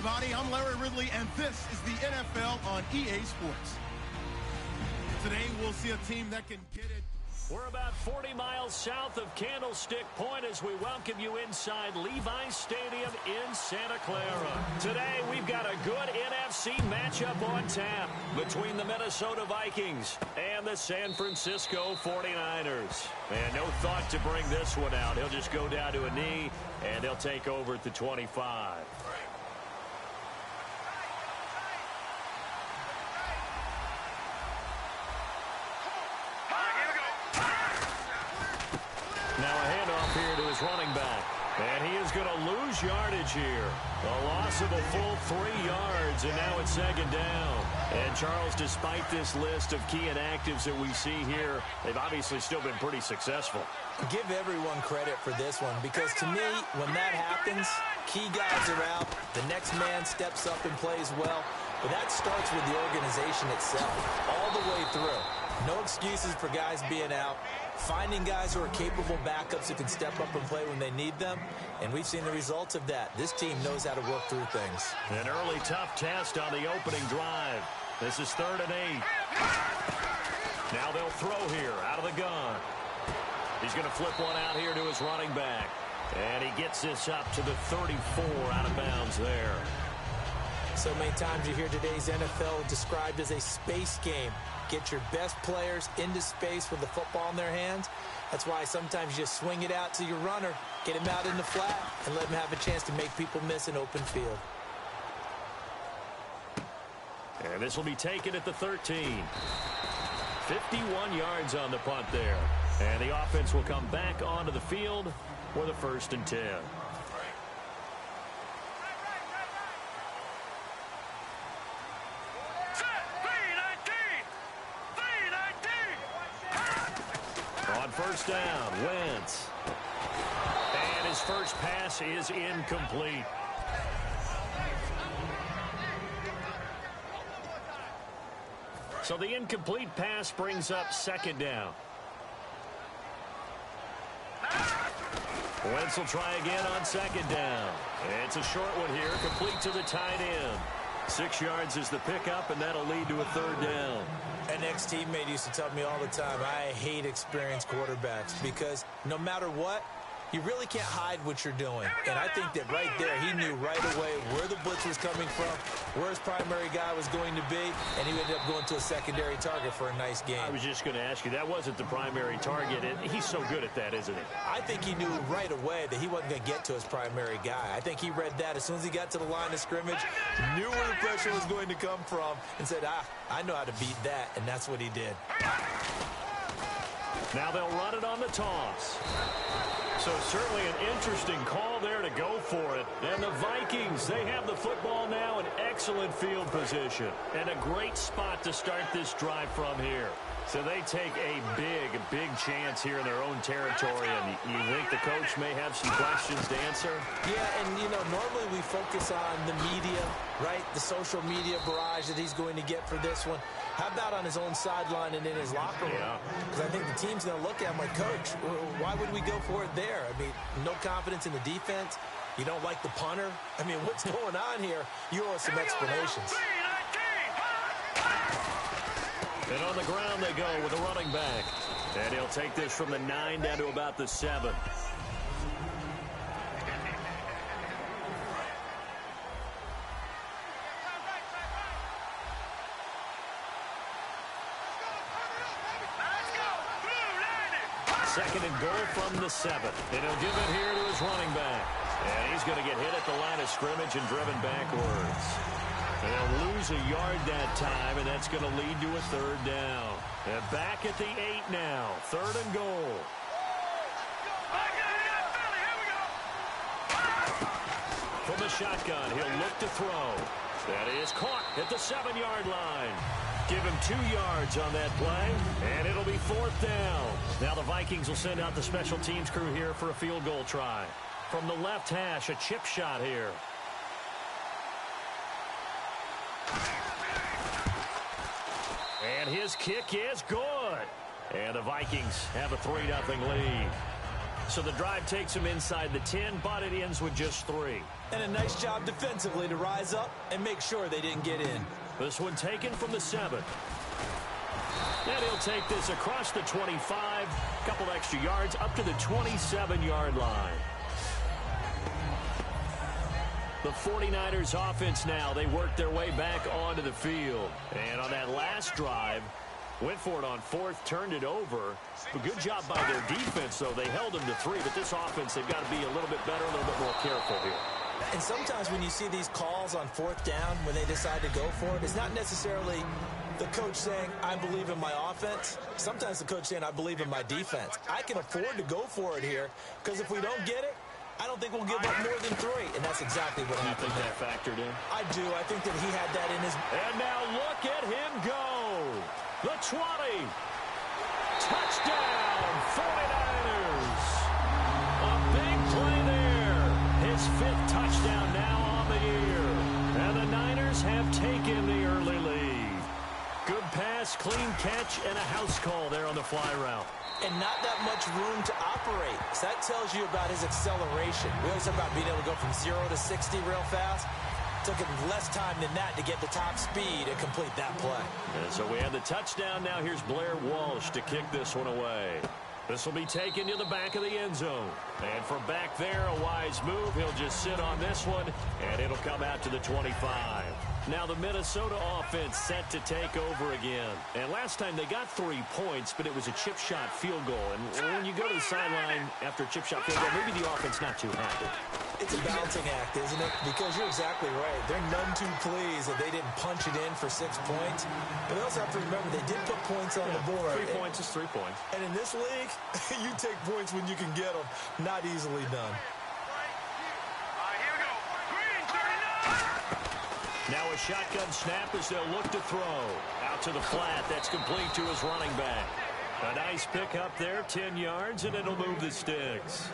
everybody. I'm Larry Ridley, and this is the NFL on EA Sports. Today, we'll see a team that can get it. We're about 40 miles south of Candlestick Point as we welcome you inside Levi's Stadium in Santa Clara. Today, we've got a good NFC matchup on tap between the Minnesota Vikings and the San Francisco 49ers. And no thought to bring this one out. He'll just go down to a knee, and he'll take over at the 25. Now a handoff here to his running back. And he is going to lose yardage here. A loss of a full 3 yards, and now it's second down. And Charles, despite this list of key inactives that we see here, they've obviously still been pretty successful. Give everyone credit for this one, because to me, when that happens, key guys are out, the next man steps up and plays well. But that starts with the organization itself, all the way through. No excuses for guys being out. Finding guys who are capable backups who can step up and play when they need them. And we've seen the results of that. This team knows how to work through things. An early tough test on the opening drive. This is 3rd and 8. Now they'll throw here out of the gun. He's going to flip one out here to his running back. And he gets this up to the 34 out of bounds there. So many times you hear today's NFL described as a space game. Get your best players into space with the football in their hands. That's why sometimes you just swing it out to your runner, get him out in the flat, and let him have a chance to make people miss an open field. And this will be taken at the 13. 51 yards on the punt there. And the offense will come back onto the field for the 1st and 10. On first down, Wentz. And his first pass is incomplete. So the incomplete pass brings up 2nd down. Wentz will try again on 2nd down. It's a short one here, complete to the tight end. 6 yards is the pickup, and that'll lead to a 3rd down. An ex-teammate used to tell me all the time, I hate experienced quarterbacks because no matter what, you really can't hide what you're doing. And I think that right there, he knew right away where the blitz was coming from, where his primary guy was going to be, and he ended up going to a secondary target for a nice game. I was just going to ask you, that wasn't the primary target. He's so good at that, isn't he? I think he knew right away that he wasn't going to get to his primary guy. I think he read that as soon as he got to the line of scrimmage, knew where the pressure was going to come from, and said, I know how to beat that, and that's what he did. Now they'll run it on the toss. So certainly an interesting call there to go for it. And the Vikings, they have the football now in excellent field position. And a great spot to start this drive from here. So they take a big chance here in their own territory. And you think the coach may have some questions to answer? Yeah, and, you know, normally we focus on the media, right? The social media barrage that he's going to get for this one. How about on his own sideline and in his locker room? Because I think the team's going to look at him like, Coach, why would we go for it there? I mean, no confidence in the defense. You don't like the punter. I mean, what's going on here? You owe us some explanations. And on the ground they go with a running back. And he'll take this from the 9 down to about the 7. Second and goal from the 7. And he'll give it here to his running back. And he's going to get hit at the line of scrimmage and driven backwards. And they'll lose a yard that time, and that's going to lead to a 3rd down. And back at the 8 now. 3rd and goal. From the shotgun, he'll look to throw. That is caught at the 7-yard line. Give him 2 yards on that play, and it'll be 4th down. Now the Vikings will send out the special teams crew here for a field goal try. From the left hash, a chip shot here. And his kick is good. And the Vikings have a 3-0 lead. So the drive takes them inside the 10, but it ends with just 3. And a nice job defensively to rise up and make sure they didn't get in. This one taken from the 7. And he'll take this across the 25, a couple extra yards, up to the 27-yard line. The 49ers offense now, they work their way back onto the field. And on that last drive, went for it on 4th, turned it over. A good job by their defense, though. They held them to 3, but this offense, they've got to be a little bit better, a little bit more careful here. And sometimes when you see these calls on 4th down, when they decide to go for it, it's not necessarily the coach saying, I believe in my offense. Sometimes the coach saying, I believe in my defense. I can afford to go for it here, because if we don't get it, I don't think we'll give up more than 3. And that's exactly what happened. You think that factored in? I do. I think that he had that in his... And now look at him go. The 20. Touchdown, 49ers. A big play there. His 5th touchdown now on the year. And the Niners have taken the early lead. Good pass, clean catch, and a house call there on the fly route. And not that much room to operate. So that tells you about his acceleration. We always talk about being able to go from 0 to 60 real fast. Took him less time than that to get the top speed and complete that play. And so we have the touchdown. Now here's Blair Walsh to kick this one away. This will be taken to the back of the end zone. And from back there, a wise move. He'll just sit on this one, and it'll come out to the 25. Now the Minnesota offense set to take over again. And last time they got 3 points, but it was a chip shot field goal. And when you go to the sideline after a chip shot field goal, maybe the offense not too happy. It's a balancing act, isn't it? Because you're exactly right. They're none too pleased that they didn't punch it in for 6 points. But they also have to remember they did put points on the board. 3 points is 3 points. And in this league, you take points when you can get them. Not easily done. Now a shotgun snap as they'll look to throw. Out to the flat. That's complete to his running back. A nice pick up there, 10 yards, and it'll move the sticks.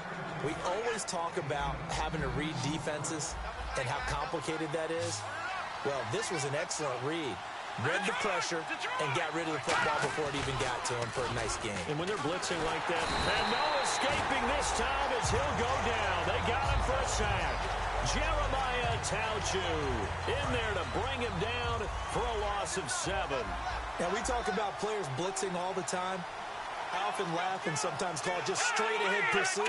We always talk about having to read defenses and how complicated that is. Well, this was an excellent read. Read the pressure and got rid of the football before it even got to him for a nice game. And when they're blitzing like that, and no escaping this time as he'll go down. They got him for a sack. Jeremiah Tauchu in there to bring him down for a loss of 7. Now, we talk about players blitzing all the time. I often laugh and sometimes call it just straight-ahead pursuit.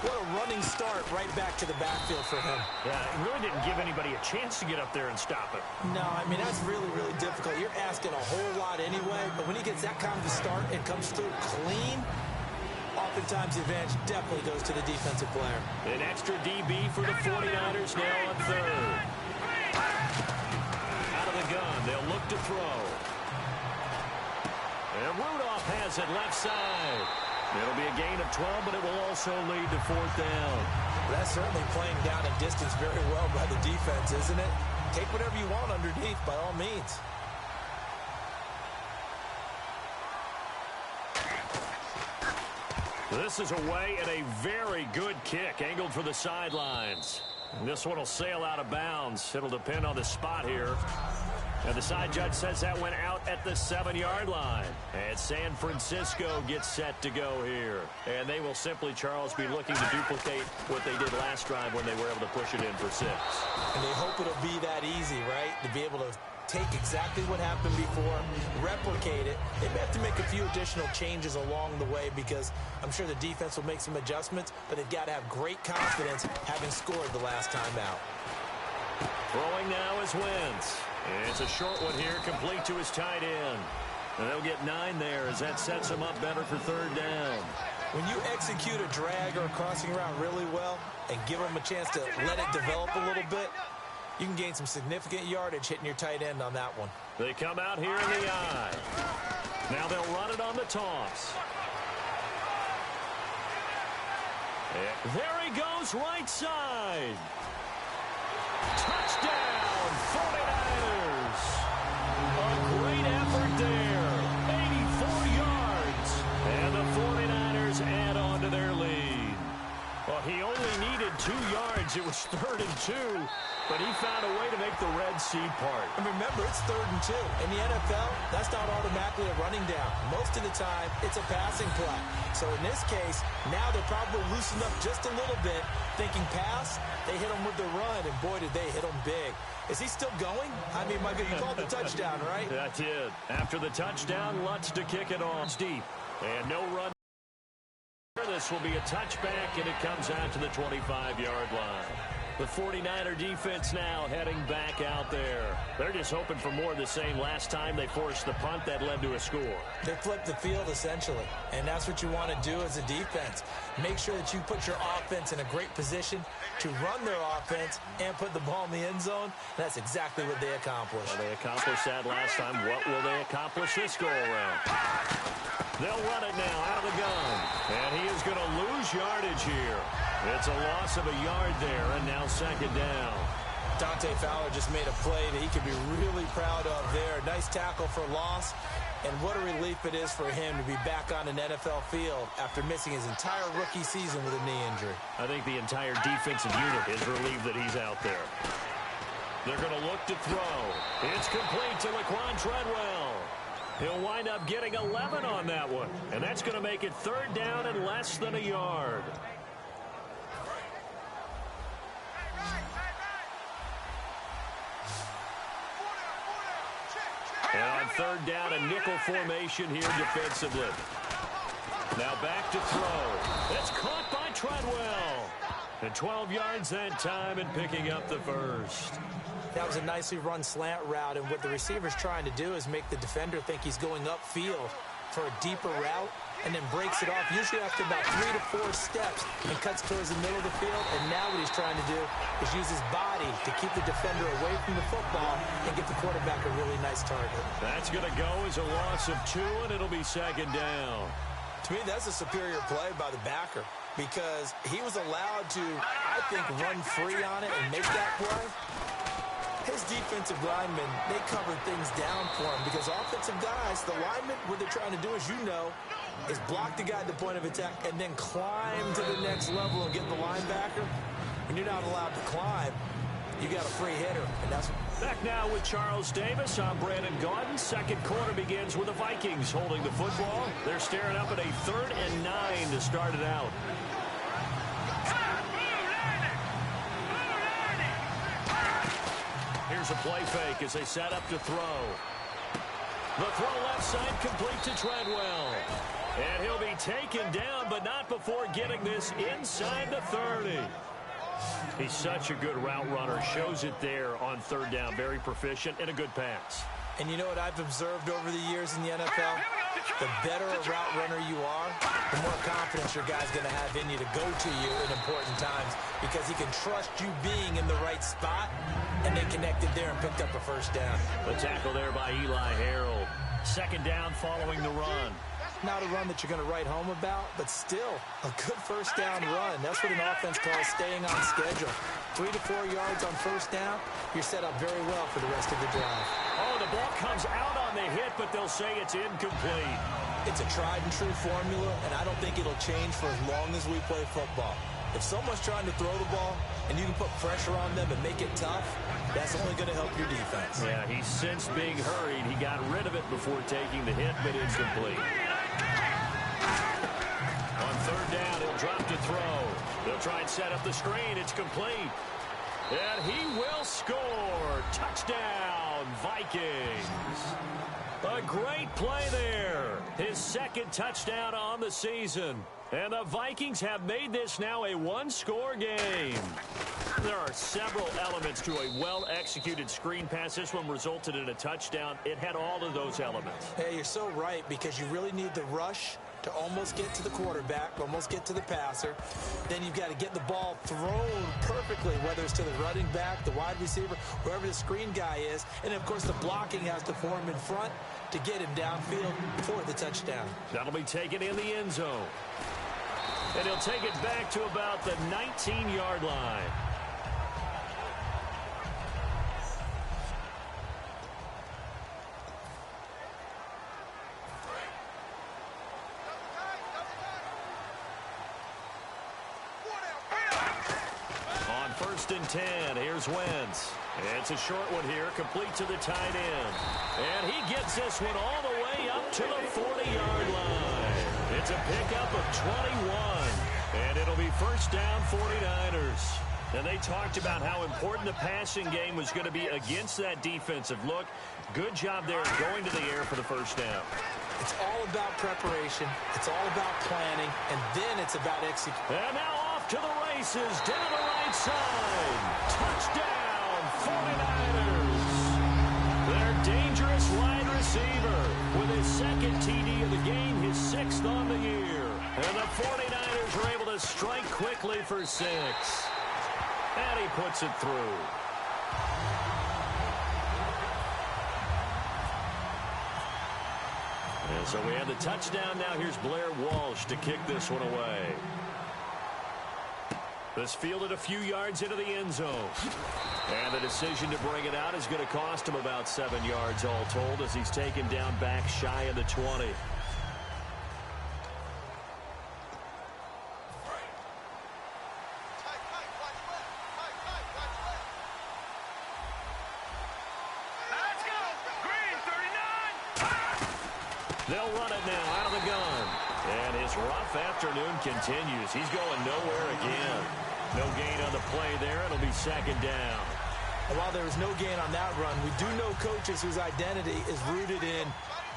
What a running start right back to the backfield for him. Yeah, it really didn't give anybody a chance to get up there and stop it. No, I mean, that's really, really difficult. You're asking a whole lot anyway, but when he gets that kind of a start and comes through clean, oftentimes the advantage definitely goes to the defensive player. An extra DB for the 49ers now on 3rd. Out of the gun, they'll look to throw. And Rudolph has it left side. It'll be a gain of 12, but it will also lead to 4th down. Well, that's certainly playing down a distance very well by the defense, isn't it? Take whatever you want underneath, by all means. This is away and a very good kick, angled for the sidelines. And this one will sail out of bounds. It'll depend on the spot here. And the side judge says that went out at the 7-yard line. And San Francisco gets set to go here. And they will simply, Charles, be looking to duplicate what they did last drive when they were able to push it in for 6. And they hope it'll be that easy, right? To be able to take exactly what happened before, replicate it. They may have to make a few additional changes along the way because I'm sure the defense will make some adjustments, but they've got to have great confidence having scored the last time out. Throwing now is Wentz. It's a short one here, complete to his tight end. And they'll get 9 there as that sets him up better for 3rd down. When you execute a drag or a crossing route really well and give them a chance to let it develop a little bit, you can gain some significant yardage hitting your tight end on that one. They come out here in the eye. Now they'll run it on the toss. There he goes, right side. Touchdown, 49ers. A great effort there. 84 yards. And the 49ers add on to their lead. Well, he only needed 2 yards means it was 3rd and 2, but he found a way to make the Red Sea part. And remember, it's 3rd and 2. In the NFL, that's not automatically a running down. Most of the time, it's a passing play. So in this case, now they're probably loosened up just a little bit, thinking pass, they hit him with the run, and boy, did they hit him big. Is he still going? I mean, Michael, you called the touchdown, right? That's it. After the touchdown, Lutz to kick it off deep. And no run. This will be a touchback, and it comes out to the 25-yard line. The 49er defense now heading back out there. They're just hoping for more of the same. Last time they forced the punt that led to a score. They flipped the field, essentially, and that's what you want to do as a defense. Make sure that you put your offense in a great position to run their offense and put the ball in the end zone. That's exactly what they accomplished. Well, they accomplished that last time. What will they accomplish this go-around? They'll run it now out of the gun, and he is going to lose yardage here. It's a loss of a yard there, and now 2nd down. Dante Fowler just made a play that he could be really proud of there. Nice tackle for loss, and what a relief it is for him to be back on an NFL field after missing his entire rookie season with a knee injury. I think the entire defensive unit is relieved that he's out there. They're going to look to throw. It's complete to Laquan Treadwell. He'll wind up getting 11 on that one, and that's going to make it 3rd down and less than a yard. And on 3rd down, a nickel formation here defensively. Now back to throw. It's caught by Treadwell. And 12 yards that time and picking up the 1st. That was a nicely run slant route, and what the receiver's trying to do is make the defender think he's going upfield for a deeper route and then breaks it off, usually after about 3 to 4 steps, and cuts towards the middle of the field. And now what he's trying to do is use his body to keep the defender away from the football and get the quarterback a really nice target. That's going to go as a loss of 2, and it'll be 2nd down. To me, that's a superior play by the backer because he was allowed to, I think, run free on it and make that play. His defensive linemen, they covered things down for him because offensive guys, the linemen, what they're trying to do, as you know, is block the guy at the point of attack and then climb to the next level and get the linebacker. When you're not allowed to climb, you got a free hitter, and that's back now with Charles Davis. I'm Brandon Gaudin. 2nd quarter begins with the Vikings holding the football. They're staring up at a 3rd and 9 to start it out. Here's a play fake as they set up to throw. The throw left side complete to Treadwell. And he'll be taken down, but not before getting this inside the 30. He's such a good route runner. Shows it there on 3rd down. Very proficient and a good pass. And you know what I've observed over the years in the NFL? The better a route runner you are, the more confidence your guy's going to have in you to go to you in important times because he can trust you being in the right spot, and they connected there and picked up a 1st down. The tackle there by Eli Harold. 2nd down following the run. Not a run that you're going to write home about, but still a good 1st down run. That's what an offense calls staying on schedule. 3 to 4 yards on 1st down, you're set up very well for the rest of the drive. Oh, the ball comes out on the hit, but they'll say it's incomplete. It's a tried and true formula, and I don't think it'll change for as long as we play football. If someone's trying to throw the ball and you can put pressure on them and make it tough, that's only going to help your defense. Yeah, he's since being hurried. He got rid of it before taking the hit, but incomplete. On 3rd down, he'll drop to throw. They'll try and set up the screen. It's complete. And he will score. Touchdown, Vikings. A great play there. His 2nd touchdown on the season. And the Vikings have made this now a 1-score game. There are several elements to a well-executed screen pass. This one resulted in a touchdown. It had all of those elements. Hey, you're so right because you really need the rush to almost get to the quarterback, almost get to the passer. Then you've got to get the ball thrown perfectly, whether it's to the running back, the wide receiver, wherever the screen guy is. And, of course, the blocking has to form in front to get him downfield for the touchdown. That'll be taken in the end zone. And he'll take it back to about the 19-yard line. first and 10. Here's Wentz. It's a short one here, complete to the tight end. And he gets this one all the way up to the 40-yard line. It's a pickup of 21. And it'll be first down 49ers. And they talked about how important the passing game was going to be against that defensive look. Good job there going to the air for the first down. It's all about preparation. It's all about planning. And then it's about execution. And now off to the races down the right side. Touchdown, 49ers. Their dangerous wide receiver with his second TD of the game, his 6th on the year. And the 49ers are able to strike quickly for 6. And he puts it through. And so we have the touchdown. Now here's Blair Walsh to kick this one away. This fielded a few yards into the end zone. And the decision to bring it out is going to cost him about 7 yards all told as he's taken down back shy of the 20. They'll run it now out of the gun. And his rough afternoon continues. He's going nowhere again. No gain on the play there. It'll be second down. And while there was no gain on that run, we do know coaches whose identity is rooted in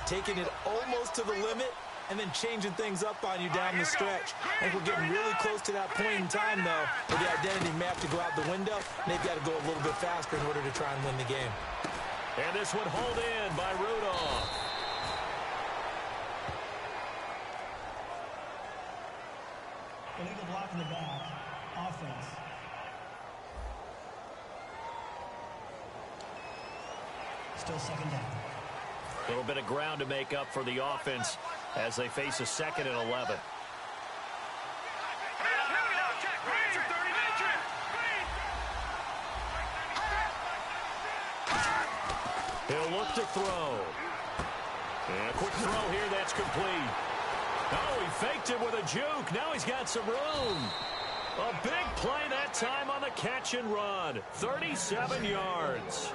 taking it almost to the limit and then changing things up on you down the stretch. I think we're getting really close to that point in time, though, where the identity may have to go out the window, and they've got to go a little bit faster in order to try and win the game. And this one hauled in by Rudolph. Illegal block in the back. Offense. Still second down. A little bit of ground to make up for the offense as they face a 2nd and 11. He'll look to throw. And a quick throw here, that's complete. Oh, he faked it with a juke. Now he's got some room. A big play that time on the catch and run. 37 yards.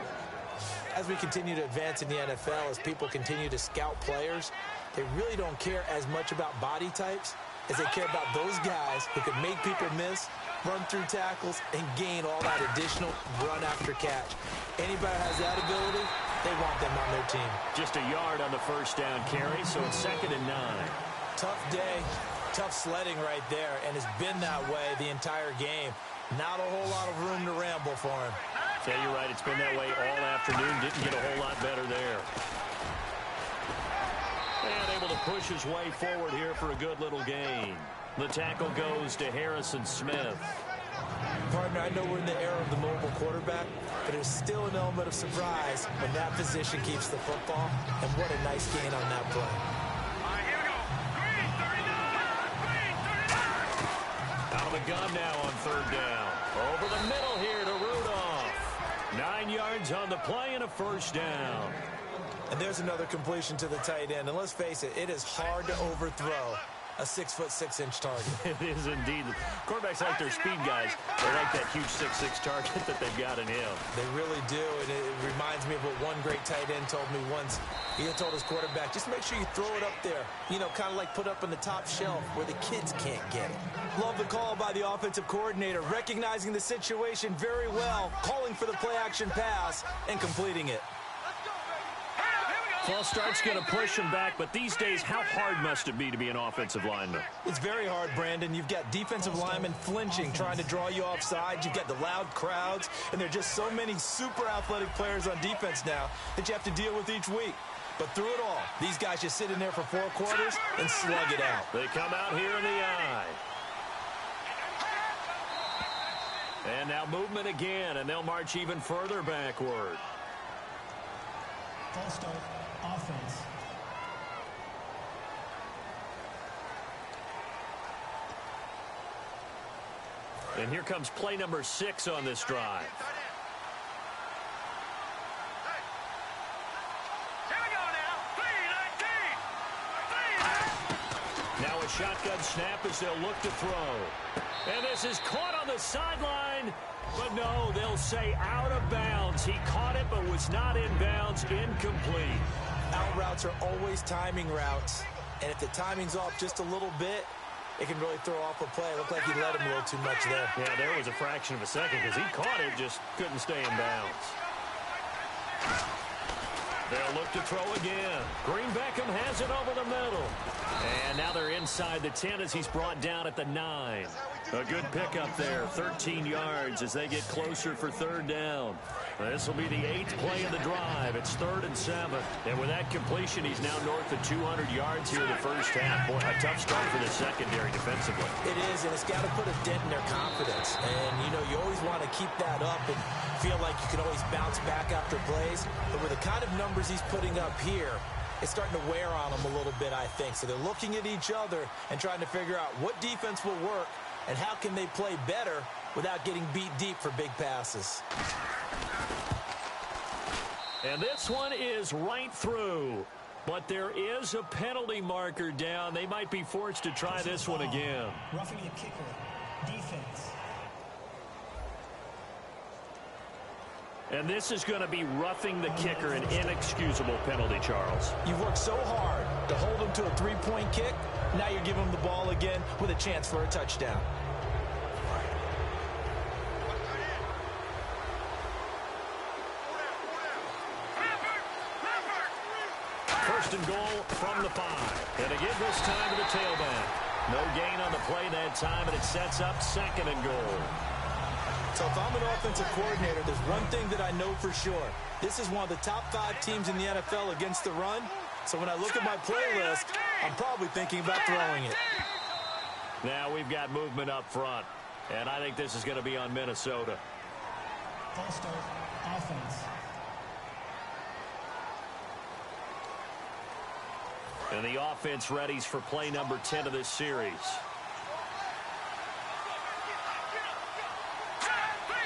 As we continue to advance in the NFL, as people continue to scout players, they really don't care as much about body types as they care about those guys who can make people miss, run through tackles, and gain all that additional run after catch. Anybody has that ability, they want them on their team. Just a yard on the first down carry, so it's 2nd and 9. Tough day, tough sledding right there, and it's been that way the entire game. Not a whole lot of room to ramble for him. Yeah, you're right. It's been that way all afternoon. Didn't get a whole lot better there. And able to push his way forward here for a good little gain. The tackle goes to Harrison Smith. Partner, I know we're in the era of the mobile quarterback, but there's still an element of surprise when that position keeps the football, and what a nice gain on that play. Out of the gun now on 3rd down. Over the middle here to Rudolph. 9 yards on the play and a first down. And there's another completion to the tight end. And let's face it, it is hard to overthrow a 6'6" target. It is indeed. Quarterbacks like their speed guys. They like that huge 6'6" target that they've got in him. They really do, and it reminds me of what one great tight end told me once. He had told his quarterback, just make sure you throw it up there. You know, kind of like put up on the top shelf where the kids can't get it. Love the call by the offensive coordinator, recognizing the situation very well, calling for the play-action pass, and completing it. False start's going to push him back, but these days, how hard must it be to be an offensive lineman? It's very hard, Brandon. You've got defensive linemen flinching, trying to draw you offside. You've got the loud crowds, and there are just so many super athletic players on defense now that you have to deal with each week. But through it all, these guys just sit in there for 4 quarters and slug it out. They come out here in the eye. And now movement again, and they'll march even further backward. False start. Offense. And here comes play number 6 on this drive. Now a shotgun snap as they'll look to throw. And this is caught on the sideline. But no, they'll say out of bounds. He caught it but was not in bounds. Incomplete. Out routes are always timing routes. And if the timing's off just a little bit, it can really throw off a play. It looked like he let him a little too much there. Yeah, there was a fraction of a second because he caught it, just couldn't stay in bounds. They'll look to throw again. Green Beckham has it over the middle. And now they're inside the 10 as he's brought down at the 9. A good pickup there, 13 yards as they get closer for third down. This will be the 8th play of the drive. It's 3rd and 7. And with that completion, he's now north of 200 yards here in the first half. Boy, a tough start for the secondary defensively. It is, and it's got to put a dent in their confidence. And, you know, you always want to keep that up and feel like you can always bounce back after plays. But with the kind of numbers he's putting up here, it's starting to wear on them a little bit, I think. So they're looking at each other and trying to figure out what defense will work and how can they play better without getting beat deep for big passes. And this one is right through. But there is a penalty marker down. They might be forced to try this one again. Roughing the kicker. Defense. And this is going to be roughing the kicker, an inexcusable penalty, Charles. You've worked so hard to hold him to a three-point kick. Now you're giving him the ball again with a chance for a touchdown. First and goal from the 5. And again this time to the tailback. No gain on the play that time, and it sets up 2nd and goal. So if I'm an offensive coordinator, there's one thing that I know for sure. This is one of the top 5 teams in the NFL against the run. So when I look at my playlist, I'm probably thinking about throwing it. Now we've got movement up front. And I think this is going to be on Minnesota. False start. Offense. And the offense readies for play number 10 of this series.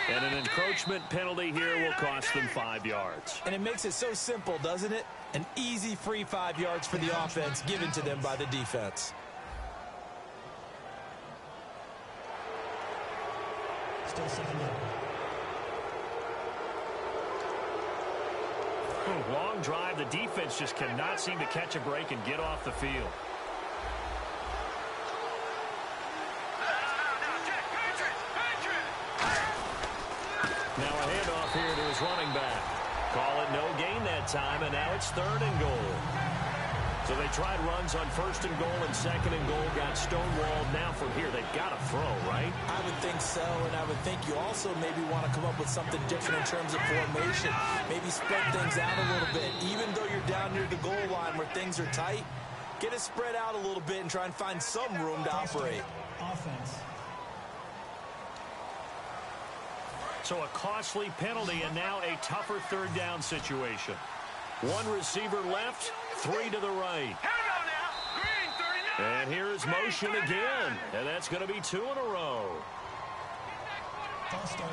And an encroachment penalty here will cost them 5 yards. And it makes it so simple, doesn't it? An easy free 5 yards for the offense given to them by the defense. Still 2nd down. Long drive. The defense just cannot seem to catch a break and get off the field. Now a handoff here to his running back. Call it no gain that time, and now it's 3rd and goal. So they tried runs on 1st and goal and 2nd and goal, got stonewalled. Now from here, they've got to throw, right? I would think so, and I would think you also maybe want to come up with something different in terms of formation. Maybe spread things out a little bit. Even though you're down near the goal line where things are tight, get it spread out a little bit and try and find some room to operate. Offense. So a costly penalty and now a tougher 3rd down situation. 1 receiver left, 3 to the right. And here is motion again. And that's going to be 2 in a row. False start.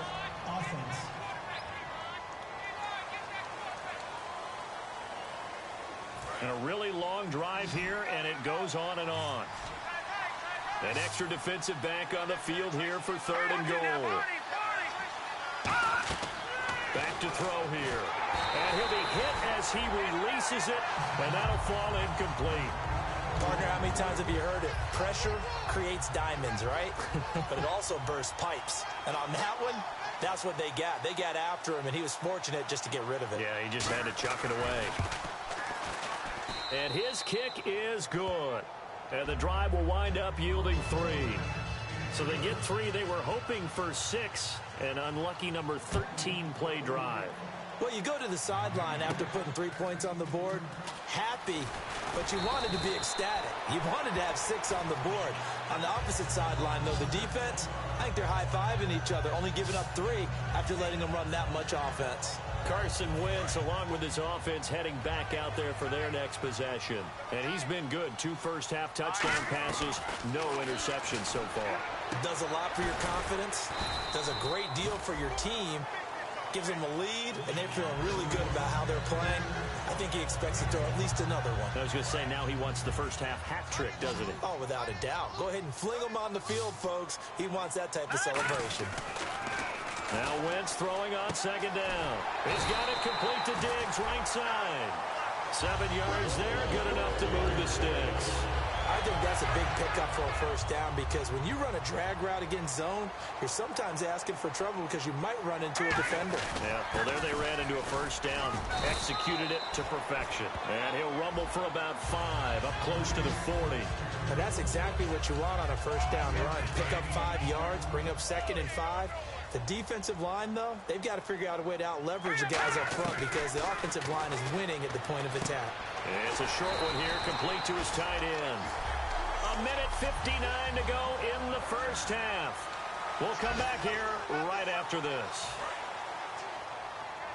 Offense. And a really long drive here, and it goes on and on. An extra defensive back on the field here for 3rd and goal. Back to throw here. And he'll be hit as he releases it, and that'll fall incomplete. Partner, how many times have you heard it? Pressure creates diamonds, right? But it also bursts pipes. And on that one, that's what they got. They got after him, and he was fortunate just to get rid of it. Yeah, he just had to chuck it away. And his kick is good. And the drive will wind up yielding 3. So they get 3. They were hoping for 6. An unlucky number 13 play drive. Well, you go to the sideline after putting 3 points on the board, happy, but you wanted to be ecstatic. You wanted to have 6 on the board. On the opposite sideline, though, the defense, I think they're high-fiving each other, only giving up 3 after letting them run that much offense. Carson Wentz, along with his offense, heading back out there for their next possession. And he's been good. 2 first-half touchdown passes, no interceptions so far. Does a lot for your confidence, does a great deal for your team, gives them a lead, and they're feeling really good about how they're playing. I think he expects to throw at least another one. I was going to say, now he wants the first half hat trick, doesn't he? Oh, without a doubt. Go ahead and fling him on the field, folks. He wants that type of celebration. Now Wentz throwing on second down. He's got it complete to Diggs, right side. 7 yards there, good enough to move the sticks. I think that's a big pickup for a first down because when you run a drag route against zone, you're sometimes asking for trouble because you might run into a defender. Yeah, well, there they ran into a first down. Executed it to perfection. And he'll rumble for about 5, up close to the 40. And that's exactly what you want on a first down run. Pick up 5 yards, bring up 2nd and 5. The defensive line, though, they've got to figure out a way to out-leverage the guys up front because the offensive line is winning at the point of attack. It's a short one here, complete to his tight end. 1:59 to go in the first half. We'll come back here right after this.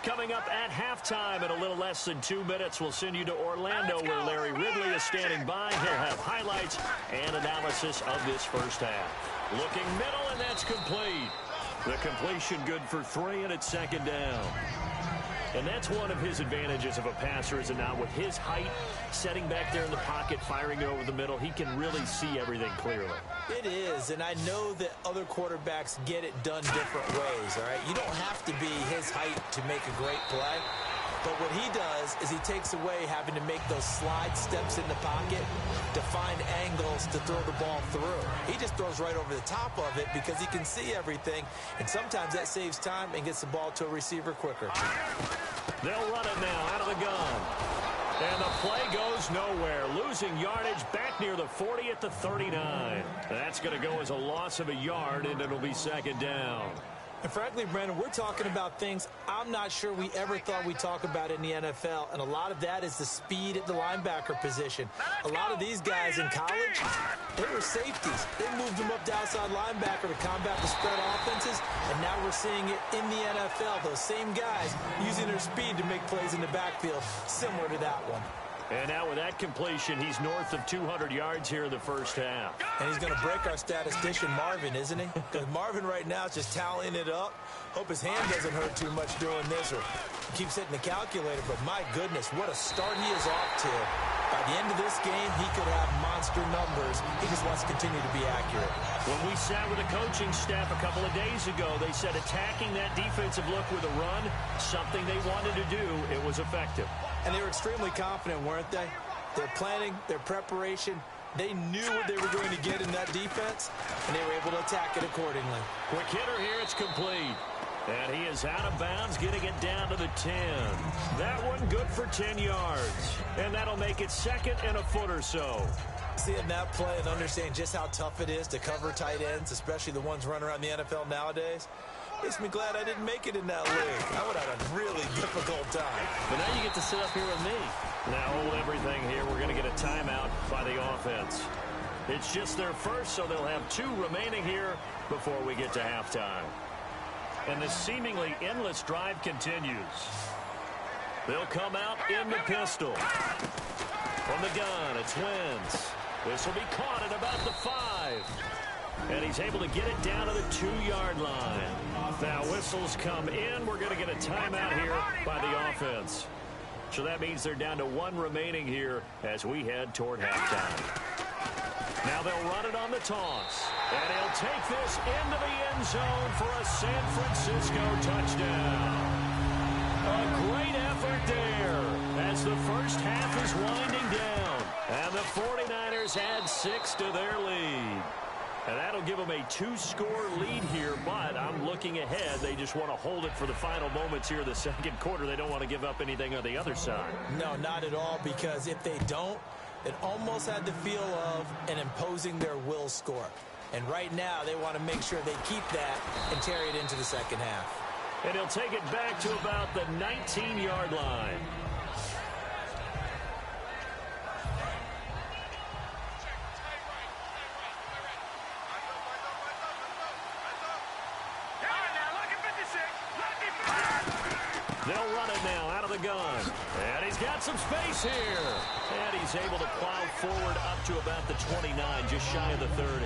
Coming up at halftime in a little less than 2 minutes, we'll send you to Orlando where Larry Ridley is standing by. He'll have highlights and analysis of this first half. Looking middle, and that's complete. The completion good for 3, and it's 2nd down. And that's one of his advantages of a passer, is it not? With his height, setting back there in the pocket, firing it over the middle, he can really see everything clearly. It is, and I know that other quarterbacks get it done different ways, all right? You don't have to be his height to make a great play. But what he does is he takes away having to make those slide steps in the pocket to find angles to throw the ball through. He just throws right over the top of it because he can see everything, and sometimes that saves time and gets the ball to a receiver quicker. They'll run it now out of the gun. And the play goes nowhere. Losing yardage back near the 40 at the 39. That's going to go as a loss of a yard, and it'll be 2nd down. And frankly, Brandon, we're talking about things I'm not sure we ever thought we'd talk about in the NFL. And a lot of that is the speed at the linebacker position. A lot of these guys in college, they were safeties. They moved them up to outside linebacker to combat the spread offenses. And now we're seeing it in the NFL. Those same guys using their speed to make plays in the backfield, similar to that one. And now with that completion, he's north of 200 yards here in the first half. And he's going to break our statistician, Marvin, isn't he? Because Marvin right now is just tallying it up. Hope his hand doesn't hurt too much doing this or keeps hitting the calculator. But my goodness, what a start he is off to. By the end of this game, he could have monster numbers. He just wants to continue to be accurate. When we sat with the coaching staff a couple of days ago, they said attacking that defensive look with a run, something they wanted to do, it was effective. And they were extremely confident, weren't they? Their planning, their preparation, they knew what they were going to get in that defense, and they were able to attack it accordingly. Quick hitter here, it's complete. And he is out of bounds, getting it down to the 10. That one good for 10 yards. And that'll make it 2nd and a foot or so. Seeing that play and understanding just how tough it is to cover tight ends, especially the ones running around the NFL nowadays, makes me glad I didn't make it in that league. I would have had a really difficult time. But now you get to sit up here with me. Now hold everything here. We're going to get a timeout by the offense. It's just their first, so they'll have 2 remaining here before we get to halftime. And the seemingly endless drive continues. They'll come out in the pistol. From the gun, it's Wentz. This will be caught at about the 5. And he's able to get it down to the 2-yard line. Now whistles come in. We're going to get a timeout here by the offense. So that means they're down to 1 remaining here as we head toward halftime. Now they'll run it on the toss. And he'll take this into the end zone for a San Francisco touchdown. A great effort there as the first half is winding down. And the 49ers add 6 to their lead. And that'll give them a 2-score lead here, but I'm looking ahead. They just want to hold it for the final moments here of the second quarter. They don't want to give up anything on the other side. No, not at all, because if they don't, it almost had the feel of an imposing their will score. And right now, they want to make sure they keep that and carry it into the second half. And he'll take it back to about the 19-yard line. They'll run it now out of the gun. And he's got some space here. And he's able to plow forward up to about the 29, just shy of the 30.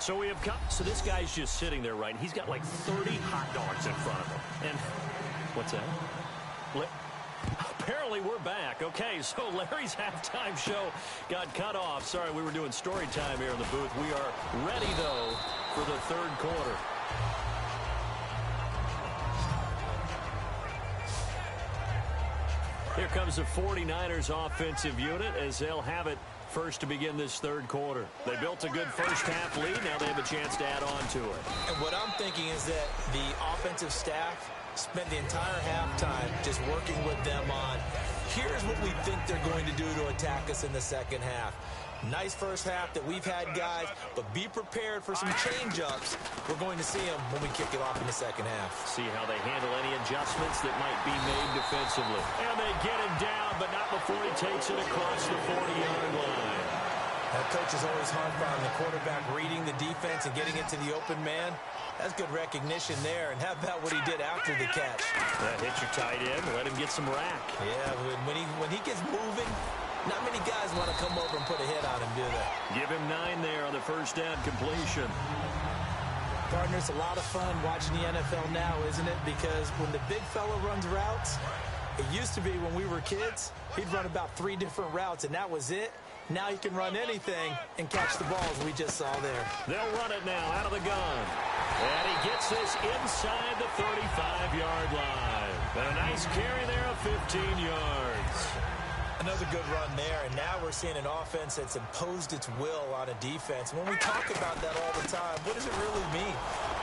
So we have come. So this guy's just sitting there, right? He's got like 30 hot dogs in front of him. And what's that? Apparently we're back. Okay, so Larry's halftime show got cut off. Sorry, we were doing story time here in the booth. We are ready, though, for the third quarter. Here comes the 49ers offensive unit as they'll have it first to begin this third quarter. They built a good first-half lead. Now they have a chance to add on to it. And what I'm thinking is that the offensive staff spent the entire halftime just working with them on, here's what we think they're going to do to attack us in the second half. Nice first half that we've had, guys, but be prepared for some change-ups. We're going to see them when we kick it off in the second half. See how they handle any adjustments that might be made defensively. And they get him down, but not before he takes it across the 40-yard line. That coach is always hard on the quarterback reading the defense and getting it to the open man. That's good recognition there. And how about what he did after the catch? That hits your tight end. Let him get some rack. Yeah, when he gets moving, not many guys want to come over and put a hit on him, do they? Give him 9 there on the first down completion. Partner, it's a lot of fun watching the NFL now, isn't it? Because when the big fella runs routes, it used to be when we were kids, he'd run about 3 different routes, and that was it. Now he can run anything and catch the balls we just saw there. They'll run it now out of the gun. And he gets this inside the 35-yard line. And a nice carry there of 15 yards. Another good run there, and now we're seeing an offense that's imposed its will on a defense. When we talk about that all the time, what does it really mean?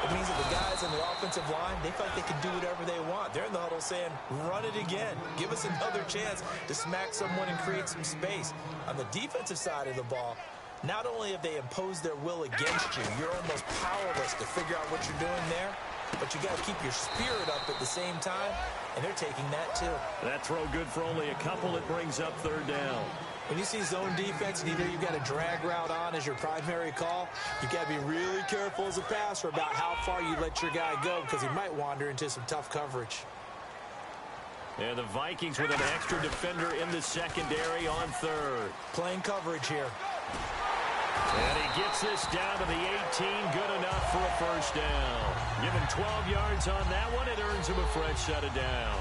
It means that the guys on the offensive line, they feel like they can do whatever they want. They're in the huddle saying, run it again. Give us another chance to smack someone and create some space. On the defensive side of the ball, not only have they imposed their will against you, you're almost powerless to figure out what you're doing there, but you got to keep your spirit up at the same time, and they're taking that too. That throw good for only a couple. It brings up third down. When you see zone defense, and either you've got a drag route on as your primary call, you got to be really careful as a passer about how far you let your guy go because he might wander into some tough coverage. And the Vikings with an extra defender in the secondary on third. Playing coverage here. And he gets this down to the 18. Good enough for a first down. Give him 12 yards on that one. It earns him a fresh set of downs.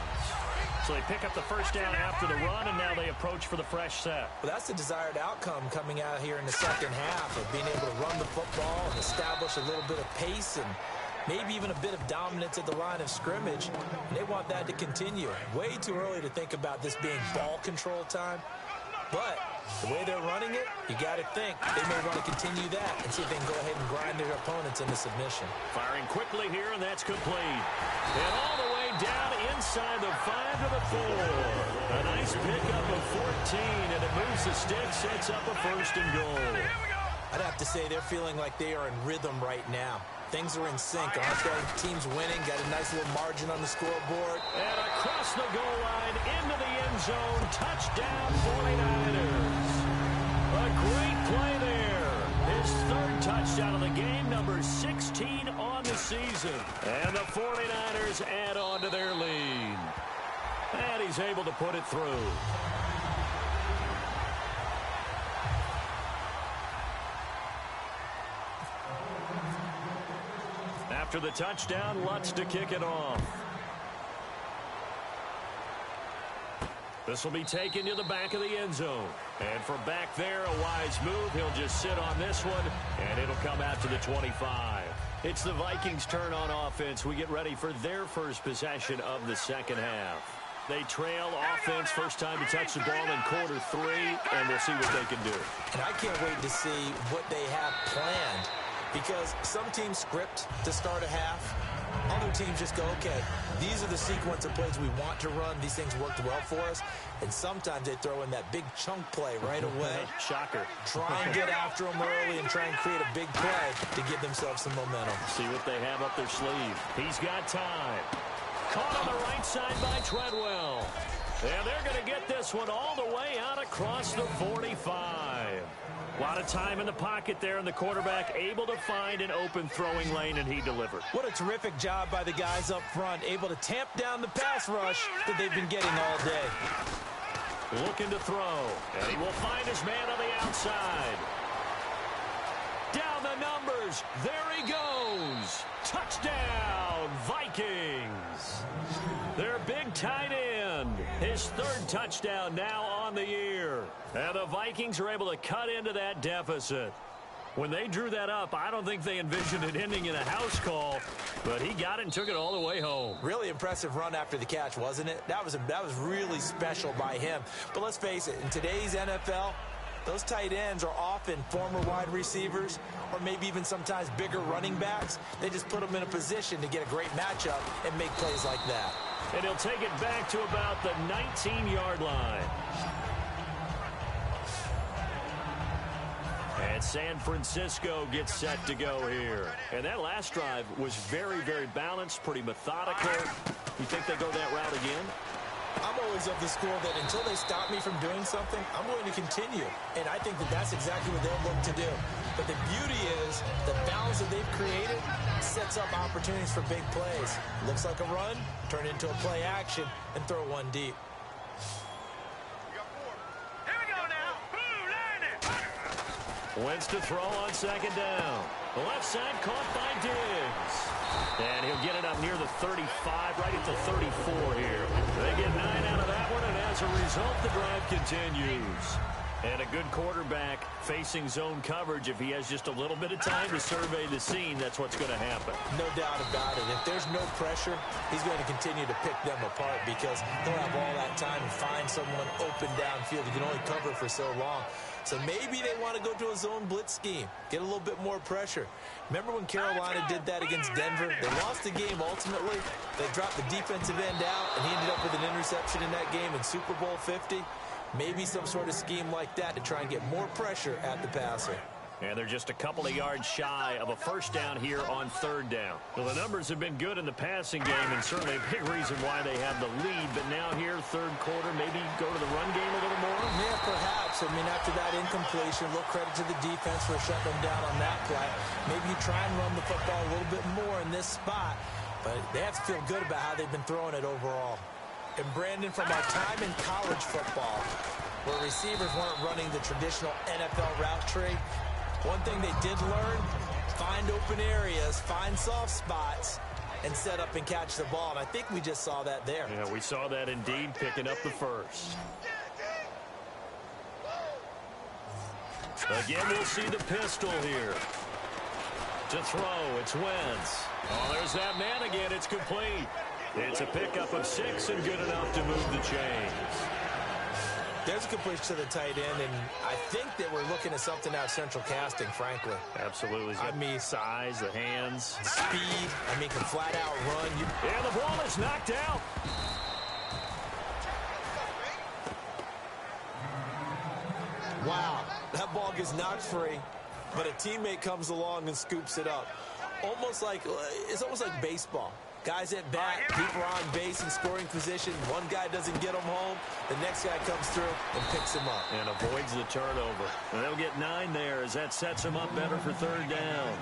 So they pick up the first down after the run, and now they approach for the fresh set. Well, that's the desired outcome coming out here in the second half of being able to run the football and establish a little bit of pace and maybe even a bit of dominance at the line of scrimmage. And they want that to continue. Way too early to think about this being ball control time. But the way they're running it, you got to think they may want to continue that and see if they can go ahead and grind their opponents into submission. Firing quickly here, and that's complete. And all the way down inside the 5 to the 4. A nice pickup of 14, and it moves the stick, sets up a first and goal. I'd have to say they're feeling like they are in rhythm right now. Things are in sync, aren't they? Team's winning, got a nice little margin on the scoreboard. And across the goal line, into the end zone, touchdown 49ers. A great play there. His third touchdown of the game, number 16 on the season. And the 49ers add on to their lead. And he's able to put it through. After the touchdown, Lutz to kick it off. This will be taken to the back of the end zone. And from back there, a wise move. He'll just sit on this one, and it'll come out to the 25. It's the Vikings' turn on offense. We get ready for their first possession of the second half. They trail offense, first time to touch the ball in quarter 3, and we'll see what they can do. And I can't wait to see what they have planned. Because some teams script to start a half. Other teams just go, okay, these are the sequence of plays we want to run. These things worked well for us. And sometimes they throw in that big chunk play right away. Shocker. Try and get after them early and try and create a big play to give themselves some momentum. See what they have up their sleeve. He's got time. Caught on the right side by Treadwell. And they're going to get this one all the way out across the 45. A lot of time in the pocket there, and the quarterback able to find an open throwing lane, and he delivered. What a terrific job by the guys up front, able to tamp down the pass rush that they've been getting all day. Looking to throw, and he will find his man on the outside. Down the numbers. There he goes. Touchdown, Vikings. Their big tight end. His third touchdown now on the year. And the Vikings are able to cut into that deficit. When they drew that up, I don't think they envisioned it ending in a house call, but he got it and took it all the way home. Really impressive run after the catch, wasn't it? That was really special by him. But let's face it, in today's NFL, those tight ends are often former wide receivers or maybe even sometimes bigger running backs. They just put them in a position to get a great matchup and make plays like that. And he'll take it back to about the 19-yard line. And San Francisco gets set to go here. And that last drive was very, very balanced, pretty methodical. You think they go that route again? I'm always of the school that until they stop me from doing something, I'm going to continue. And I think that that's exactly what they'll look to do. But the beauty is the balance that they've created sets up opportunities for big plays. Looks like a run, turn into a play action, and throw one deep. Wentz to throw on second down. The left side caught by Diggs. And he'll get it up near the 35, right at the 34 here. They get 9 out of that one, and as a result, the drive continues. And a good quarterback facing zone coverage. If he has just a little bit of time to survey the scene, that's what's going to happen. No doubt about it. If there's no pressure, he's going to continue to pick them apart because he'll have all that time to find someone open downfield. He can only cover for so long. So maybe they want to go to a zone blitz scheme, get a little bit more pressure. Remember when Carolina did that against Denver? They lost the game ultimately. They dropped the defensive end out, and he ended up with an interception in that game in Super Bowl 50. Maybe some sort of scheme like that to try and get more pressure at the passer. And they're just a couple of yards shy of a first down here on third down. Well, the numbers have been good in the passing game, and certainly a big reason why they have the lead. But now here, third quarter, maybe go to the run game a little more? Yeah, perhaps. I mean, after that incompletion, a little credit to the defense for shutting them down on that play. Maybe you try and run the football a little bit more in this spot. But they have to feel good about how they've been throwing it overall. And Brandon, from our time in college football, where receivers weren't running the traditional NFL route tree, one thing they did learn, find open areas, find soft spots, and set up and catch the ball. And I think we just saw that there. Yeah, we saw that indeed, picking up the first. Again, we'll see the pistol here. To throw, it's Wentz. Oh, there's that man again. It's complete. It's a pickup of 6 and good enough to move the chains. There's a completion to the tight end, and I think that we're looking at something out of central casting, frankly. Absolutely. I mean, size, the hands. Speed, I mean, can flat out run. And the ball is knocked out. Wow, that ball gets knocked free, but a teammate comes along and scoops it up. It's almost like baseball. Guys at bat, people are on base in scoring position. One guy doesn't get them home. The next guy comes through and picks him up. And avoids the turnover. And they'll get 9 there as that sets him up better for third down.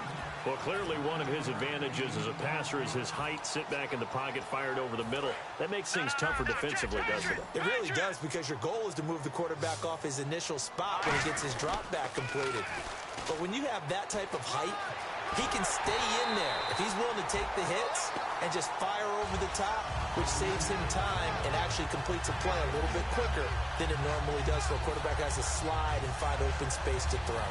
Well, clearly one of his advantages as a passer is his height. Sit back in the pocket, fired over the middle. That makes things tougher defensively, doesn't it? It really does, because your goal is to move the quarterback off his initial spot when he gets his drop back completed. But when you have that type of height, he can stay in there if he's willing to take the hits and just fire over the top, which saves him time and actually completes a play a little bit quicker than it normally does. So a quarterback has to slide and find open space to throw.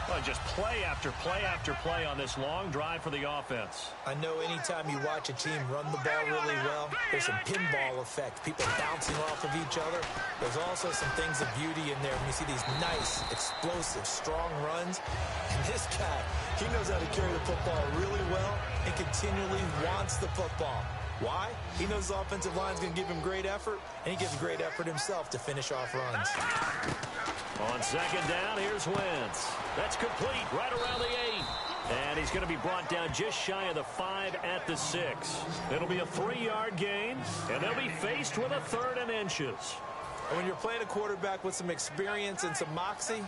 Well, just play after play after play on this long drive for the offense. I know anytime you watch a team run the ball really well, there's some pinball effect, people bouncing off of each other. There's also some things of beauty in there when you see these nice, explosive, strong runs. And this guy, he knows how to carry the football really well and continually wants the football. Why? He knows the offensive line's going to give him great effort, and he gives great effort himself to finish off runs. On second down, here's Wentz. That's complete right around the 8. And he's going to be brought down just shy of the 5 at the 6. It'll be a 3-yard gain, and they'll be faced with a 3rd and inches. And when you're playing a quarterback with some experience and some moxie,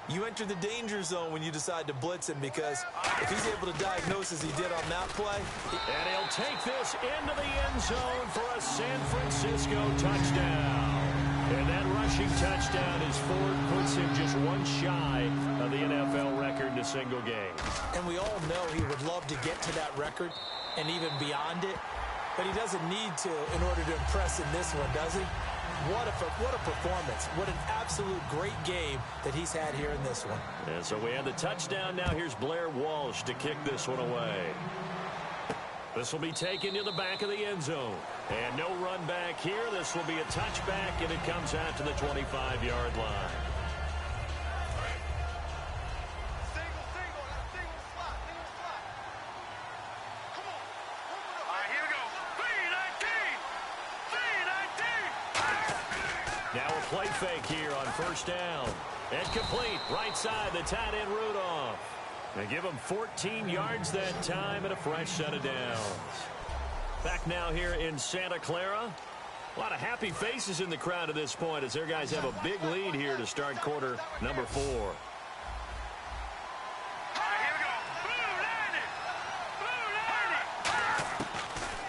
you enter the danger zone when you decide to blitz him, because if he's able to diagnose as he did on that play. And he'll take this into the end zone for a San Francisco touchdown. And that rushing touchdown as Ford puts him just 1 shy of the NFL record to single game. And we all know he would love to get to that record and even beyond it, but he doesn't need to in order to impress in this one, does he? What a performance. What an absolute great game that he's had here in this one. And so we have the touchdown. Now here's Blair Walsh to kick this one away. This will be taken to the back of the end zone. And no run back here. This will be a touchback, and it comes out to the 25-yard line. Now a play fake here on first down. And complete. Right side, the tight end Rudolph. They give him 14 yards that time and a fresh set of downs. Back now here in Santa Clara. A lot of happy faces in the crowd at this point as their guys have a big lead here to start quarter number 4.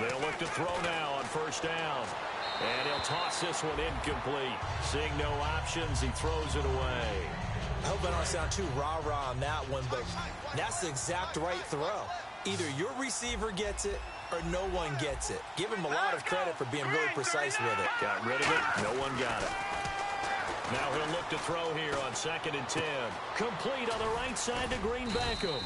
They'll look to throw now on first down. And he'll toss this one incomplete. Seeing no options, he throws it away. I hope I don't sound too rah-rah on that one, but that's the exact right throw. Either your receiver gets it or no one gets it. Give him a lot of credit for being really precise with it. Got rid of it. No one got it. Now he'll look to throw here on 2nd and 10. Complete on the right side to Green Beckham.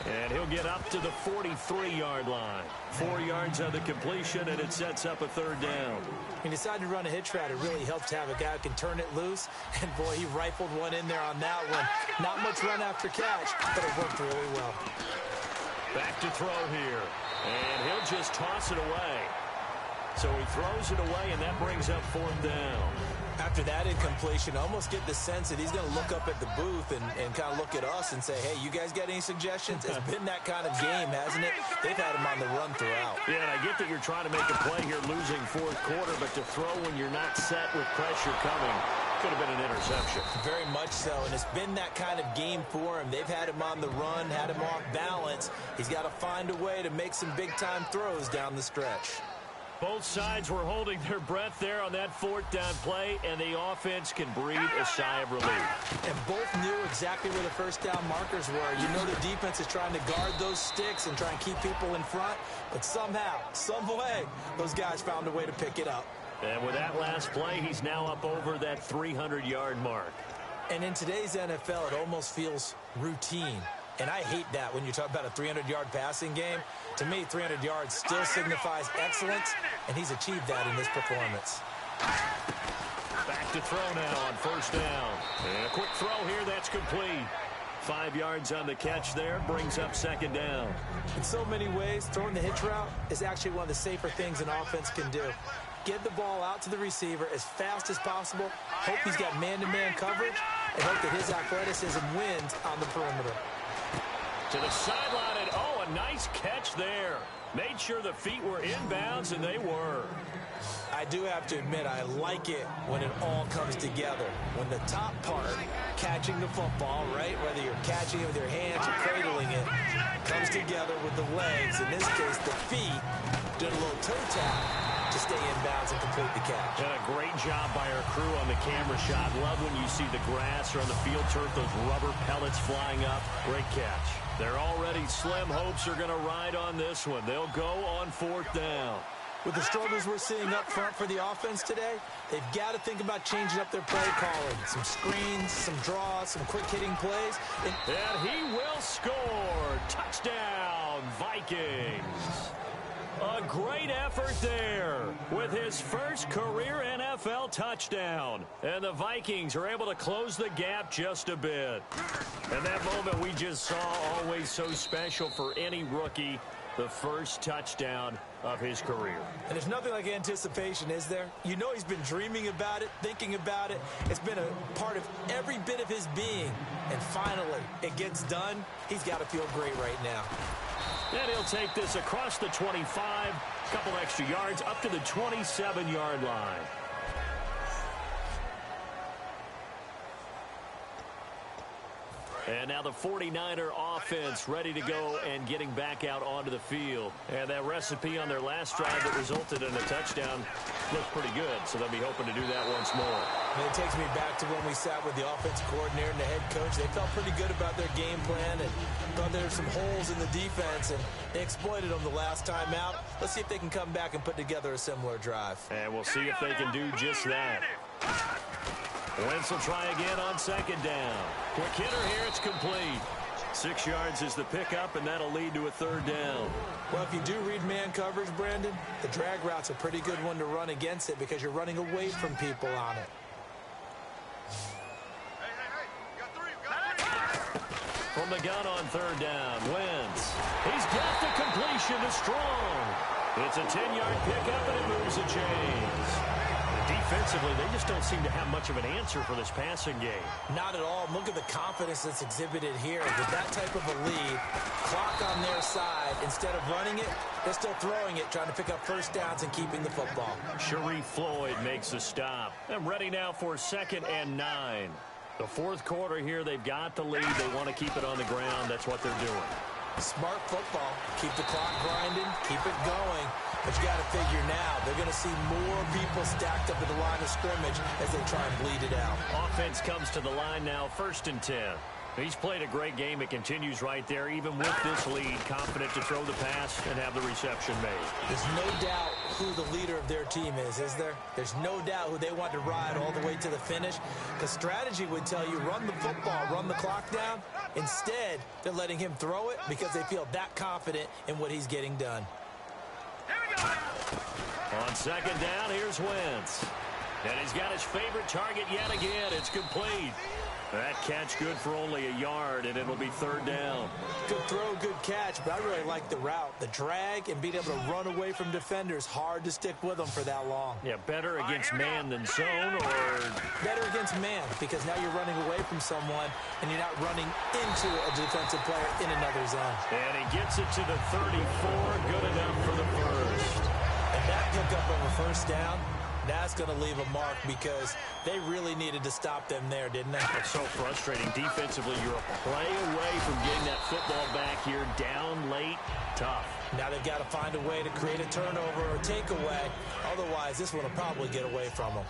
And he'll get up to the 43-yard line. 4 yards on the completion, and it sets up a 3rd down. He decided to run a hitch route. It really helps to have a guy who can turn it loose. And, boy, he rifled one in there on that one. Not much run after catch, but it worked really well. Back to throw here. And he'll just toss it away. So he throws it away, and that brings up 4th down. After that incompletion, I almost get the sense that he's going to look up at the booth and kind of look at us and say, hey, you guys got any suggestions? It's been that kind of game, hasn't it? They've had him on the run throughout. Yeah, and I get that you're trying to make a play here losing 4th quarter, but to throw when you're not set with pressure coming could have been an interception. Very much so, and it's been that kind of game for him. They've had him on the run, had him off balance. He's got to find a way to make some big-time throws down the stretch. Both sides were holding their breath there on that 4th down play, and the offense can breathe a sigh of relief. And both knew exactly where the first down markers were. You know the defense is trying to guard those sticks and try and keep people in front, but somehow, some way, those guys found a way to pick it up. And with that last play, he's now up over that 300-yard mark. And in today's NFL, it almost feels routine. And I hate that when you talk about a 300-yard passing game. To me, 300 yards still signifies excellence, and he's achieved that in this performance. Back to throw now on first down. And a quick throw here, that's complete. 5 yards on the catch there, brings up 2nd down. In so many ways, throwing the hitch route is actually one of the safer things an offense can do. Get the ball out to the receiver as fast as possible, hope he's got man-to-man coverage, and hope that his athleticism wins on the perimeter. To the sideline, and oh, a nice catch there. Made sure the feet were inbounds, and they were. I do have to admit, I like it when it all comes together. When the top part, catching the football, right, whether you're catching it with your hands or cradling it, comes together with the legs, in this case the feet, doing a little toe tap to stay inbounds and complete the catch. And a great job by our crew on the camera shot. Love when you see the grass or on the field turf, those rubber pellets flying up. Great catch. They're already slim hopes are going to ride on this one. They'll go on 4th down. With the struggles we're seeing up front for the offense today, they've got to think about changing up their play calling. Some screens, some draws, some quick-hitting plays. And he will score. Touchdown, Vikings. A great effort there with his first career NFL touchdown. And the Vikings are able to close the gap just a bit. And that moment we just saw, always so special for any rookie, the first touchdown of his career. And there's nothing like anticipation, is there? You know he's been dreaming about it, thinking about it. It's been a part of every bit of his being. And finally, it gets done. He's got to feel great right now. And he'll take this across the 25, a couple extra yards, up to the 27-yard line. And now the 49er offense ready to go and getting back out onto the field. And that recipe on their last drive that resulted in a touchdown looked pretty good, so they'll be hoping to do that once more. And it takes me back to when we sat with the offensive coordinator and the head coach. They felt pretty good about their game plan and thought there were some holes in the defense, and they exploited them the last time out. Let's see if they can come back and put together a similar drive. And we'll see if they can do just that. Wentz will try again on second down. Quick hitter here, it's complete. 6 yards is the pickup, and that'll lead to a third down. Well, if you do read man coverage, Brandon, the drag route's a pretty good one to run against it because you're running away from people on it. From the gun on third down, Wentz. He's got the completion to Strong. It's a 10-yard pickup, and it moves the chains. Defensively, they just don't seem to have much of an answer for this passing game. Not at all. Look at the confidence that's exhibited here. With that type of a lead, clock on their side, instead of running it, they're still throwing it, trying to pick up first downs and keeping the football. Sharif Floyd makes the stop. And ready now for 2nd and 9. The fourth quarter here, they've got the lead. They want to keep it on the ground. That's what they're doing. Smart football. Keep the clock grinding. Keep it going. But you got to figure now, they're going to see more people stacked up at the line of scrimmage as they try and bleed it out. Offense comes to the line now, 1st and 10. He's played a great game. It continues right there, even with this lead, confident to throw the pass and have the reception made. There's no doubt who the leader of their team is there? There's no doubt who they want to ride all the way to the finish. The strategy would tell you, run the football, run the clock down. Instead, they're letting him throw it because they feel that confident in what he's getting done. On second down, here's Wentz. And he's got his favorite target yet again. It's complete. That catch good for only a yard, and it'll be third down. Good throw, good catch, but I really like the route. The drag and being able to run away from defenders, hard to stick with them for that long. Yeah, better against man than zone, or? Better against man, because now you're running away from someone, and you're not running into a defensive player in another zone. And he gets it to the 34, good enough for the first. And that pickup of a first down, that's going to leave a mark because they really needed to stop them there, didn't they? It's so frustrating. Defensively, you're a play away from getting that football back here. Down late, tough. Now they've got to find a way to create a turnover or takeaway. Otherwise, this one will probably get away from them.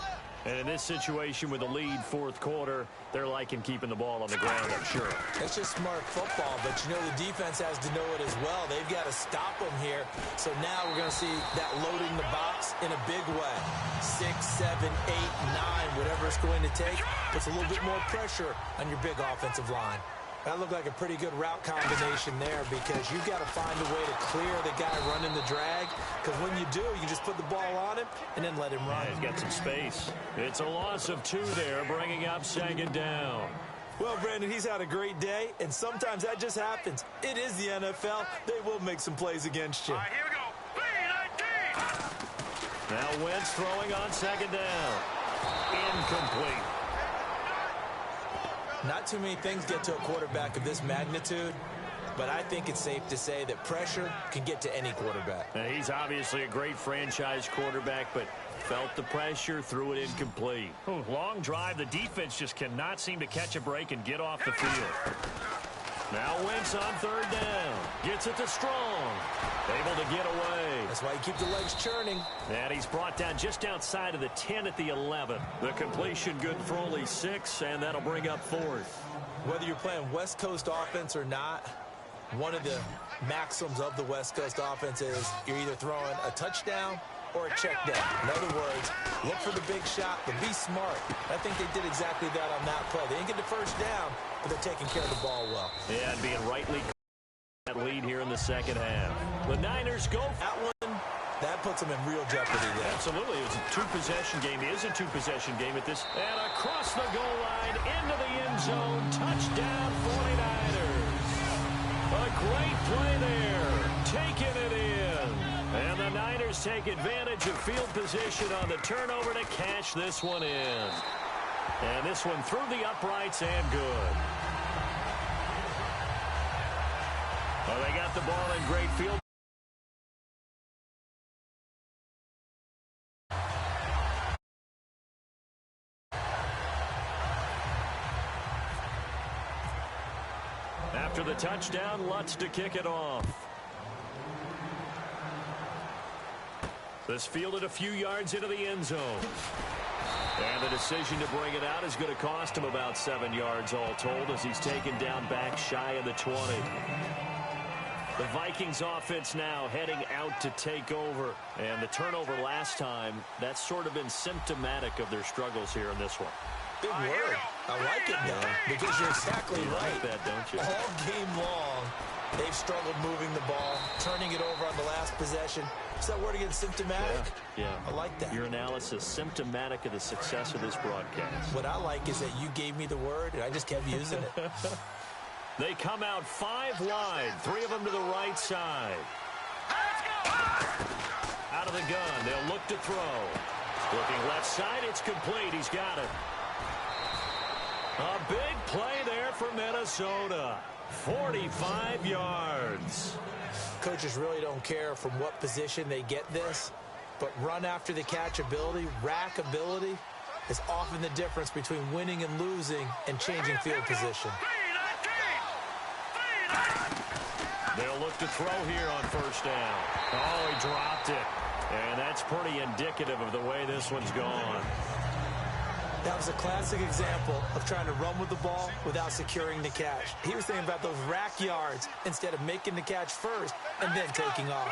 And in this situation with the lead fourth quarter, they're liking keeping the ball on the ground, I'm sure. It's just smart football, but you know the defense has to know it as well. They've got to stop them here. So now we're going to see that loading the box in a big way. 6, 7, 8, 9, whatever it's going to take, puts a little bit more pressure on your big offensive line. That looked like a pretty good route combination there because you've got to find a way to clear the guy running the drag, because when you do, you just put the ball on him and then let him run. Yeah, he's got some space. It's a loss of 2 there, bringing up second down. Well, Brandon, he's had a great day, and sometimes that just happens. It is the NFL. They will make some plays against you. All right, here we go. 3-19. Now Wentz throwing on second down. Incomplete. Not too many things get to a quarterback of this magnitude, but I think it's safe to say that pressure can get to any quarterback. Now, he's obviously a great franchise quarterback, but felt the pressure, threw it incomplete. Long drive. The defense just cannot seem to catch a break and get off the field. Now Wentz on third down. Gets it to Strong. Able to get away. That's why you keep the legs churning. And he's brought down just outside of the 10 at the 11. The completion good for only 6, and that'll bring up fourth. Whether you're playing West Coast offense or not, one of the maxims of the West Coast offense is you're either throwing a touchdown or a check down. In other words, look for the big shot, but be smart. I think they did exactly that on that play. They didn't get the first down, but they're taking care of the ball well. Yeah, and being rightly that lead here in the second half. The Niners go. That one, that puts them in real jeopardy there. Absolutely. It was a two-possession game. It is a two-possession game at this. And across the goal line, into the end zone. Touchdown, 49ers. A great play there. Taking it in. And the Niners take advantage of field position on the turnover to cash this one in. And this one through the uprights and good. Well, they got the ball in great field. After the touchdown, Lutz to kick it off. This fielded a few yards into the end zone. And the decision to bring it out is going to cost him about 7 yards all told as he's taken down back shy of the 20. The Vikings offense now heading out to take over. And the turnover last time, that's sort of been symptomatic of their struggles here in this one. Big word. I like it now because you're exactly you right. Like that, don't you? All game long, they've struggled moving the ball, turning it over on the last possession. Is that word again, symptomatic? Yeah. I like that. Your analysis, symptomatic of the success of this broadcast. What I like is that you gave me the word, and I just kept using it. They come out 5 wide, 3 of them to the right side. Out of the gun, they'll look to throw. Looking left side, it's complete. He's got it. A big play there for Minnesota. 45 yards. Coaches really don't care from what position they get this, but run after the catch ability, rack ability, is often the difference between winning and losing and changing field position. They'll look to throw here on first down. Oh, he dropped it. And that's pretty indicative of the way this one's gone. That was a classic example of trying to run with the ball without securing the catch. He was thinking about those rack yards instead of making the catch first and then taking off.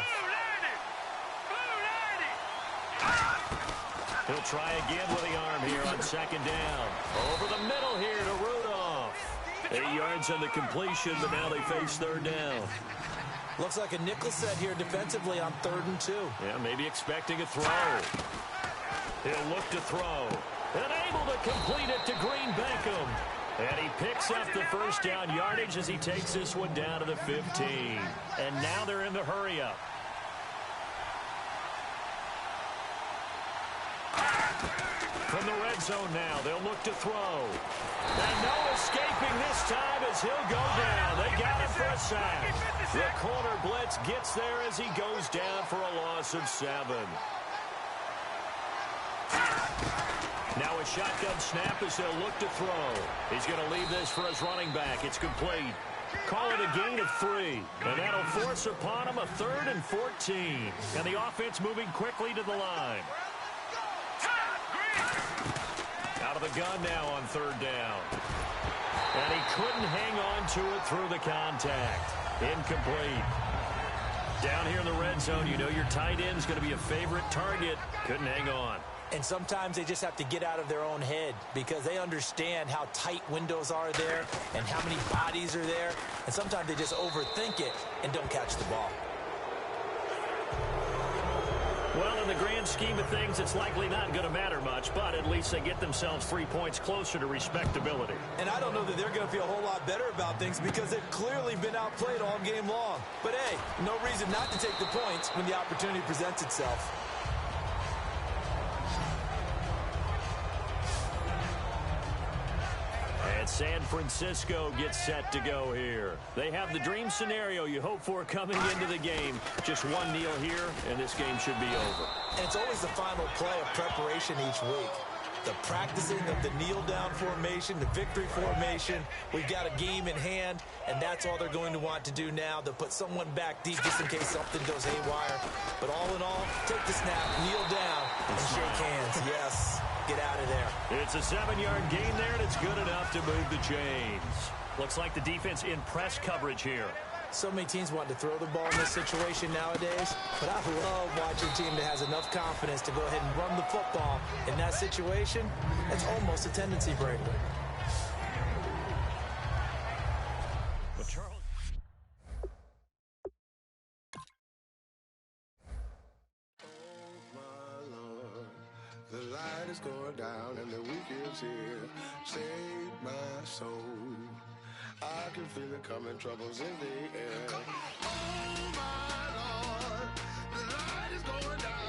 He'll try again with the arm here on second down. Over the middle here to Rudolph. 8 yards on the completion, but now they face third down. Looks like a nickel set here defensively on 3rd and 2. Yeah, maybe expecting a throw. He'll look to throw. And able to complete it to Green Beckham. And he picks up the first down yardage as he takes this one down to the 15. And now they're in the hurry-up. From the red zone now, they'll look to throw. And no escaping this time as he'll go down. They got him for a sack. The corner blitz gets there as he goes down for a loss of 7. Now a shotgun snap as they'll look to throw. He's going to leave this for his running back. It's complete. Call it a gain of 3. And that'll force upon him a 3rd and 14. And the offense moving quickly to the line. Out of the gun now on 3rd down. And he couldn't hang on to it through the contact. Incomplete. Down here in the red zone, you know your tight end's going to be a favorite target. Couldn't hang on. And sometimes they just have to get out of their own head because they understand how tight windows are there and how many bodies are there. And sometimes they just overthink it and don't catch the ball. Well, in the grand scheme of things, it's likely not going to matter much, but at least they get themselves 3 points closer to respectability. And I don't know that they're going to feel a whole lot better about things because they've clearly been outplayed all game long. But, hey, no reason not to take the points when the opportunity presents itself. And San Francisco gets set to go here. They have the dream scenario you hope for coming into the game. Just one kneel here, and this game should be over. And it's always the final play of preparation each week. The practicing of the kneel-down formation, the victory formation. We've got a game in hand, and that's all they're going to want to do now. They'll put someone back deep just in case something goes haywire. But all in all, take the snap, kneel down, and shake hands. Yes, get out of there. It's a 7-yard gain there, and it's good enough to move the chains. Looks like the defense in press coverage here. So many teams want to throw the ball in this situation nowadays, but I love watching a team that has enough confidence to go ahead and run the football. In that situation, it's almost a tendency breaker. But Charles... Oh, my Lord, the light is going down and the week is here. Save my soul. I can feel it coming, troubles in the air. Oh, my Lord, the light is going down.